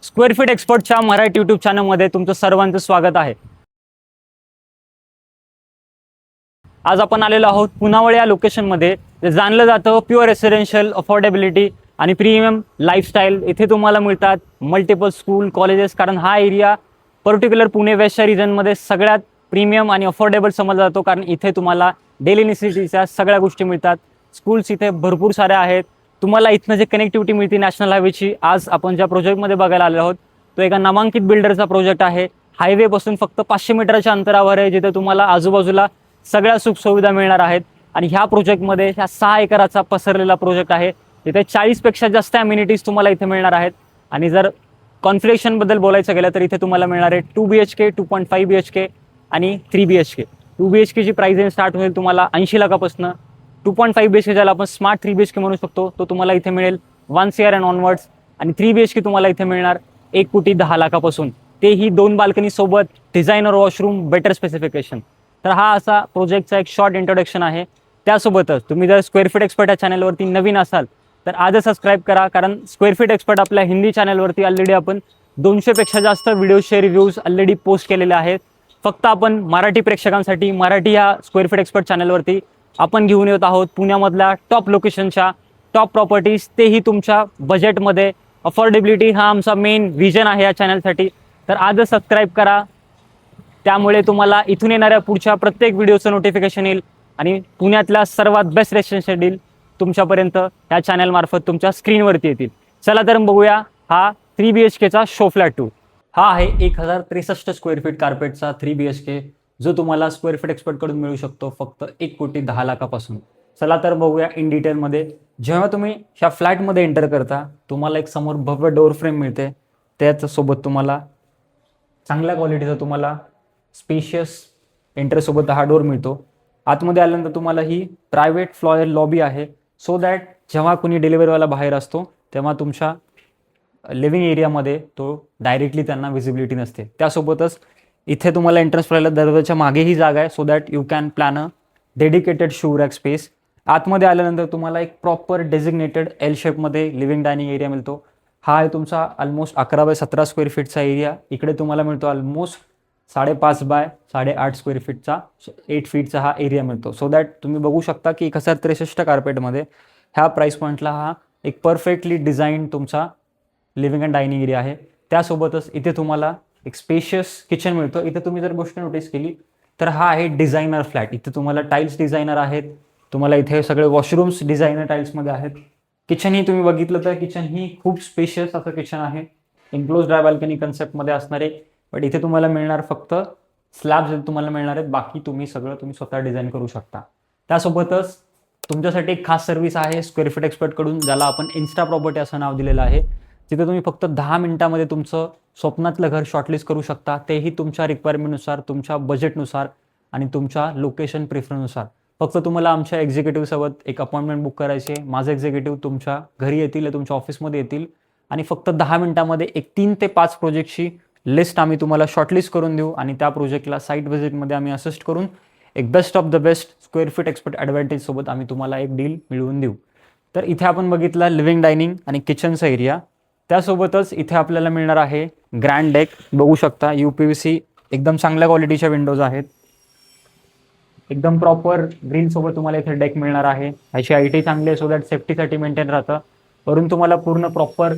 Square feet एक्सपर्टच्या Marathi YouTube चॅनलमध्ये तुमचं सर्वांचं स्वागत आहे। आज आपण आलेलो आहोत पुनावळे या लोकेशनमध्ये, जे जाणलं जातं प्युअर रेसिडेन्शियल अफोर्डेबिलिटी आणि प्रीमियम लाईफस्टाईल। इथे तुम्हाला मिळतात मल्टिपल स्कूल कॉलेजेस, कारण हा एरिया पर्टिक्युलर पुणे वेस्टच्या रिजनमध्ये सगळ्यात प्रीमियम आणि अफोर्डेबल समजला जातो, कारण इथे तुम्हाला डेली नेसेसिटीच्या सगळ्या गोष्टी मिळतात। स्कूल्स इथे भरपूर साऱ्या आहेत। तुम्हाला इथनं जे कनेक्टिव्हिटी मिळते नॅशनल हायवेची, आज आपण ज्या प्रोजेक्टमध्ये बघायला आलो आहोत तो एका नामांकित बिल्डरचा प्रोजेक्ट आहे। हायवेपासून फक्त 500 मीटरच्या अंतरावर आहे, जिथे तुम्हाला आजूबाजूला सगळ्या सुखसुविधा मिळणार आहेत। आणि ह्या प्रोजेक्टमध्ये ह्या 6 एकराचा पसरलेला प्रोजेक्ट आहे, जिथे 40पेक्षा जास्त अम्युनिटीज तुम्हाला इथे मिळणार आहेत। आणि जर कॉन्फिगरेशनबद्दल बोलायचं गेलं तर इथे तुम्हाला मिळणार आहे 2 BHK, 2.5 BHK आणि 3 BHK। 2 BHK ची प्राइस रेंज स्टार्ट होईल तुम्हाला 80 लाखापासून। 2.5 BHK ज्याला आपण स्मार्ट 3 BHK म्हणू शकतो, तो तुम्हाला इथे मिळेल 1 CR अँड ऑनवर्ड्स। आणि 3 BHK तुम्हाला इथे मिळणार 1,10 लाखापासून, तेही 2 बाल्कनी सोबत, डिझायनर वॉशरूम, बेटर स्पेसिफिकेशन। तर हा असा प्रोजेक्टचा एक शॉर्ट इंट्रोडक्शन आहे। त्यासोबतच तुम्ही जर स्क्वेअर फीट एक्सपर्ट या चॅनलवरती नवीन असाल तर आजच सबस्क्राईब करा, कारण स्क्वेअर फीट एक्सपर्ट आपल्या हिंदी चॅनलवरती ऑलरेडी आपण 200पेक्षा जास्त व्हिडिओचे रिव्ह्यूज ऑलरेडी पोस्ट केलेले आहेत। फक्त आपण मराठी प्रेक्षकांसाठी मराठी या स्क्वेअर फीट एक्सपर्ट चॅनलवरती आपण घेऊन येत आहोत पुण्यामधल्या टॉप लोकेशनच्या टॉप प्रॉपर्टीज, तेही तुमच्या बजेटमध्ये। अफोर्डेबिलिटी हा आमचा मेन विजन आहे या चॅनलसाठी। तर आजच सबस्क्राईब करा, त्यामुळे तुम्हाला इथून येणाऱ्या पुढच्या प्रत्येक व्हिडिओचं नोटिफिकेशन येईल आणि पुण्यातल्या सर्वात बेस्ट रेसिडेन्शियल डील तुमच्यापर्यंत या चॅनलमार्फत तुमच्या स्क्रीनवरती येतील। चला तर बघूया हा 3 BHKचा शो फ्लॅट 2। हा आहे 1063 स्क्वेअर फीट कार्पेटचा 3 BHK, जो तुम्हाला स्क्वेअर फीट एक्सपर्टकडून मिळू शकतो फक्त 1,10 लाखापासून। चला तर बघूया इन डिटेलमध्ये। जेव्हा तुम्ही ह्या फ्लॅटमध्ये एंटर करता, तुम्हाला एक समोर भव्य डोअर फ्रेम मिळते। त्याचसोबत तुम्हाला चांगल्या क्वालिटीचा तुम्हाला स्पेशियस एंट्रीसोबत हा डोर मिळतो। आतमध्ये आल्यानंतर तुम्हाला ही प्रायव्हेट फ्लोअर लॉबी आहे, सो दॅट जेव्हा कुणी डिलिव्हरीवाला बाहेर असतो तेव्हा तुमच्या लिव्हिंग एरियामध्ये तो डायरेक्टली त्यांना व्हिजिबिलिटी नसते। त्यासोबतच इथे तुम्हाला एंट्रन्स करायला दरवाजाच्या मागेही जागा आहे, so that you can plan a dedicated shoe rack space. आतमध्ये आल्यानंतर तुम्हाला एक प्रॉपर डेझिग्नेटेड एल शेपमध्ये लिव्हिंग डायनिंग एरिया मिळतो। हा आहे तुमचा ऑलमोस्ट 11 बाय 17 स्क्वेअर फीटचा एरिया। इकडे तुम्हाला मिळतो ऑलमोस्ट 5.5 बाय 8.5 स्क्वेअर फीटचा 8 फीटचा हा एरिया मिळतो। सो दॅट तुम्ही बघू शकता की 1063 कार्पेटमध्ये ह्या प्राईस पॉईंटला हा एक परफेक्टली डिझाईन तुमचा लिव्हिंग अँड डायनिंग एरिया आहे। त्यासोबतच इथे तुम्हाला एक स्पेशियस किचन मिळतो। इथे तुम्ही जर गोष्ट नोटीस केली तर हा आहे डिझायनर फ्लॅट। इथे तुम्हाला टाईल्स डिझायनर आहेत, तुम्हाला इथे सगळे वॉशरूम्स डिझायनर टाईल्समध्ये आहेत। किचन ही तुम्ही बघितलं तर किचन ही खूप स्पेशियस असं किचन आहे, इन्क्लोज ड्राय बाल्कनी कन्सेप्टमध्ये असणारे। बट इथे तुम्हाला मिळणार फक्त स्लॅब्स तुम्हाला मिळणार आहेत, बाकी तुम्ही स्वतः डिझाईन करू शकता। त्यासोबतच तुमच्यासाठी एक खास सर्व्हिस आहे स्क्वेअर फीट एक्सपर्टकडून, ज्याला आपण इन्स्टा प्रॉपर्टी असं नाव दिलेलं आहे। तिथे तुम्ही फक्त 10 मिनिटामध्ये तुमचं स्वप्नातलं घर शॉर्टलिस्ट करू शकता, तेही तुमच्या रिक्वायरमेंटनुसार, तुमच्या बजेटनुसार आणि तुमच्या लोकेशन प्रेफरन्सनुसार। फक्त तुम्हाला आमच्या एक्झिक्युटिव्हसोबत एक अपॉइंटमेंट बुक करायची आहे। माझे एक्झिक्युटिव्ह तुमच्या घरी येतील, तुमच्या ऑफिसमध्ये येतील आणि फक्त 10 मिनिटामध्ये एक 3 ते 5 प्रोजेक्टची लिस्ट आम्ही तुम्हाला शॉर्टलिस्ट करून देऊ आणि त्या प्रोजेक्टला साईट व्हिजिटमध्ये आम्ही असिस्ट करून एक best of the best square feet expert ॲडव्हान्टेजसोबत आम्ही तुम्हाला एक डील मिळवून देऊ। तर इथे आपण बघितला लिव्हिंग डायनिंग आणि किचनचा एरिया। त्यासोबतच इथे आपल्याला मिळणार आहे ग्रँड डेक। बघू शकता UPVC एकदम चांगल्या क्वालिटीच्या विंडोज आहेत, एकदम प्रॉपर ग्रिलसोबत तुम्हाला इथे डेक मिळणार आहे। ह्याची IT चांगली आहे, सो दॅट सेफ्टीसाठी मेंटेन राहतं। वरून तुम्हाला पूर्ण प्रॉपर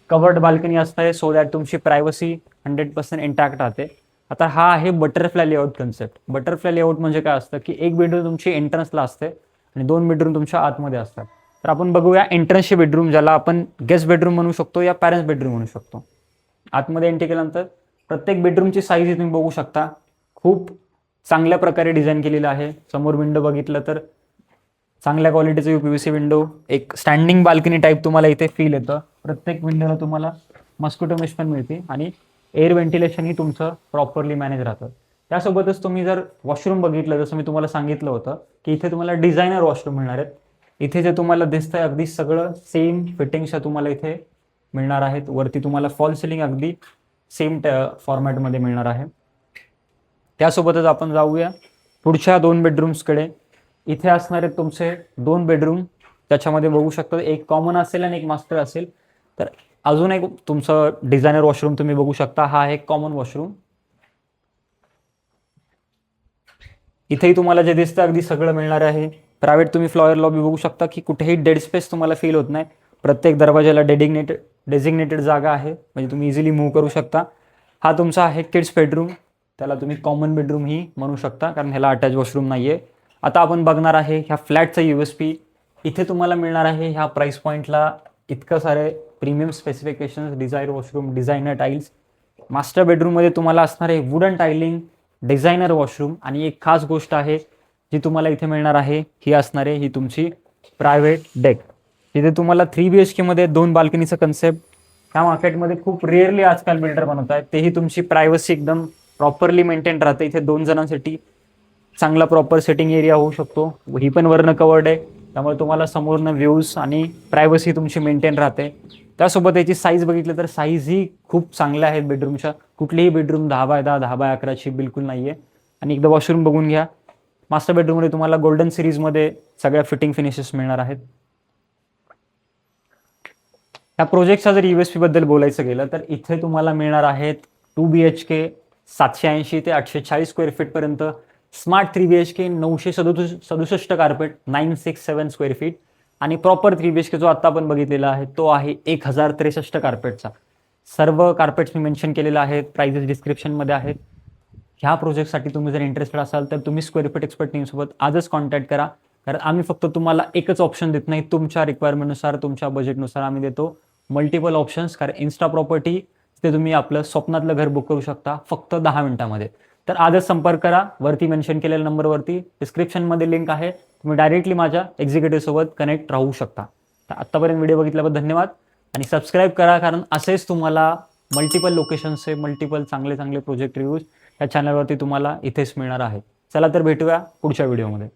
कवर्ड बाल्कनी असते, सो दॅट तुमची प्रायव्हसी 100% इंटॅक्ट राहते। आता हा आहे butterfly layout concept. Butterfly layout म्हणजे काय असतं की एक बेडरूम तुमची एंट्रन्सला असते आणि 2 बेडरूम तुमच्या आतमध्ये असतात। तर आपण बघूया एंट्रन्सचे बेडरूम, ज्याला आपण गेस्ट बेडरूम म्हणू शकतो या पॅरेंट्स बेडरूम म्हणू शकतो। आतमध्ये एंट्री केल्यानंतर प्रत्येक बेडरूमची साईज तुम्ही बघू शकता, खूप चांगल्या प्रकारे डिझाईन केलेलं आहे। समोर विंडो बघितलं तर चांगल्या क्वालिटीचं UPVC विंडो, एक स्टँडिंग बाल्कनी टाईप तुम्हाला इथे फील येतं। प्रत्येक विंडोला तुम्हाला मस्किटो मेश पण मिळते आणि एअर व्हेंटिलेशन ही तुमचं प्रॉपरली मॅनेज राहतं। त्यासोबतच तुम्ही जर वॉशरूम बघितलं, जसं मी तुम्हाला सांगितलं होतं की इथे तुम्हाला डिझायनर वॉशरूम मिळणार आहेत। इथे जे तुम्हाला दिसतंय अगदी सगळं सेम फिटिंग्सच्या तुम्हाला इथे मिळणार आहेत। वरती तुम्हाला फॉल सिलिंग अगदी सेम फॉर्मॅटमध्ये मिळणार आहे। त्यासोबतच आपण जाऊया पुढच्या 2 बेडरूम्सकडे। इथे असणारे तुमचे 2 बेडरूम, त्याच्यामध्ये बघू शकता एक कॉमन असेल आणि एक मास्टर असेल। तर अजून एक तुमचं डिझायनर वॉशरूम तुम्ही बघू शकता. हा आहे कॉमन वॉशरूम. इथेही तुम्हाला जे दिसतं अगदी सगळं मिळणार आहे. प्रायव्हेट तुम्ही फ्लॉवर लॉबी बघू शकता की कुठेही डेड स्पेस तुम्हाला फील होत नाही. प्रत्येक दरवाजाला डेझिग्नेटेड जागा आहे, म्हणजे तुम्ही इझिली मूव्ह करू शकता. हा तुमचा आहे किड्स बेडरूम. त्याला तुम्ही कॉमन बेडरूम ही म्हणू शकता, कारण ह्याला अटॅच वॉशरूम नाही आहे. आता आपण बघणार आहे ह्या फ्लॅटचा USP. इथे तुम्हाला मिळणार आहे ह्या प्राईस पॉईंटला इतकं सारे premium specifications, designer washroom, designer tiles. Master बेडरूममध्ये तुम्हाला असणार आहे वुडन टायलिंग, डिझायनर वॉशरूम, आणि एक खास गोष्ट आहे जी तुम्हाला इथे मिळणार आहे, ही असणार आहे ही तुमची प्रायव्हेट डेक. तिथे तुम्हाला 3 BHK मध्ये 2 बाल्कनीचं कन्सेप्ट ह्या मार्केटमध्ये खूप रेअरली आजकाल बिल्डर बनवत आहेत. तेही तुमची प्रायव्हसी एकदम प्रॉपरली मेंटेन राहते. इथे 2 जणांसाठी चांगला प्रॉपर सेटिंग एरिया होऊ शकतो. ही पण वरनं कवर्ड आहे, त्यामुळे तुम्हाला समोरनं व्ह्यूज आणि प्रायव्हसी तुमची मेंटेन राहते. त्यासोबत याची साईज बघितलं तर साईज ही खूप चांगल्या आहेत बेडरूमच्या. कुठलीही बेडरूम 10x10, 10x11ची बिलकुल नाही आहे. आणि एकदा वॉशरूम बघून घ्या. मास्टर बेडरूममध्ये तुम्हाला गोल्डन सिरीजमध्ये सगळ्या फिटिंग फिनिशेस मिळणार आहेत. या प्रोजेक्टचा जर USP बद्दल बोलायचं गेलं तर इथे तुम्हाला मिळणार आहेत 2 BHK 780 ते 840 स्क्वेअर फीटपर्यंत, smart 3 BHK 967 carpet 967 square feet, आणि प्रॉपर 3 BHK जो आत्ता आपण बघितलेला आहे तो आहे 1063 कार्पेटचा. सर्व कार्पेट्स मी मेन्शन केलेलं आहेत, प्राइजेस डिस्क्रिप्शनमध्ये आहेत. ह्या प्रोजेक्टसाठी तुम्ही जर इंटरेस्टेड असाल तर तुम्ही स्क्वेअर फीट एक्सपर्ट टीमसोबत आजच कॉन्टॅक्ट करा. कारण आम्ही फक्त तुम्हाला एकच ऑप्शन देत नाही, तुमच्या रिक्वायरमेंटनुसार, तुमच्या बजेटनुसार आम्ही देतो मल्टिपल ऑप्शन्स. कारण इन्स्टा प्रॉपर्टी ते तुम्ही आपलं स्वप्नातलं घर बुक करू शकता फक्त 10 मिनिटामध्ये. तर आजच संपर्क करा. वरती मेन्शन केलेल्या नंबरवरती, डिस्क्रिप्शनमध्ये लिंक आहे. तुम्ही डायरेक्टली माझ्या एक्झिक्युटिव्हसोबत कनेक्ट राहू शकता. तर आत्तापर्यंत व्हिडिओ बघितल्याबद्दल धन्यवाद, आणि सबस्क्राईब करा, कारण असेच तुम्हाला मल्टिपल लोकेशन्सचे मल्टिपल चांगले चांगले प्रोजेक्ट रिव्ह्यूज या चॅनलवरती तुम्हाला इथेच मिळणार आहे. चला तर भेटूया पुढच्या व्हिडिओमध्ये.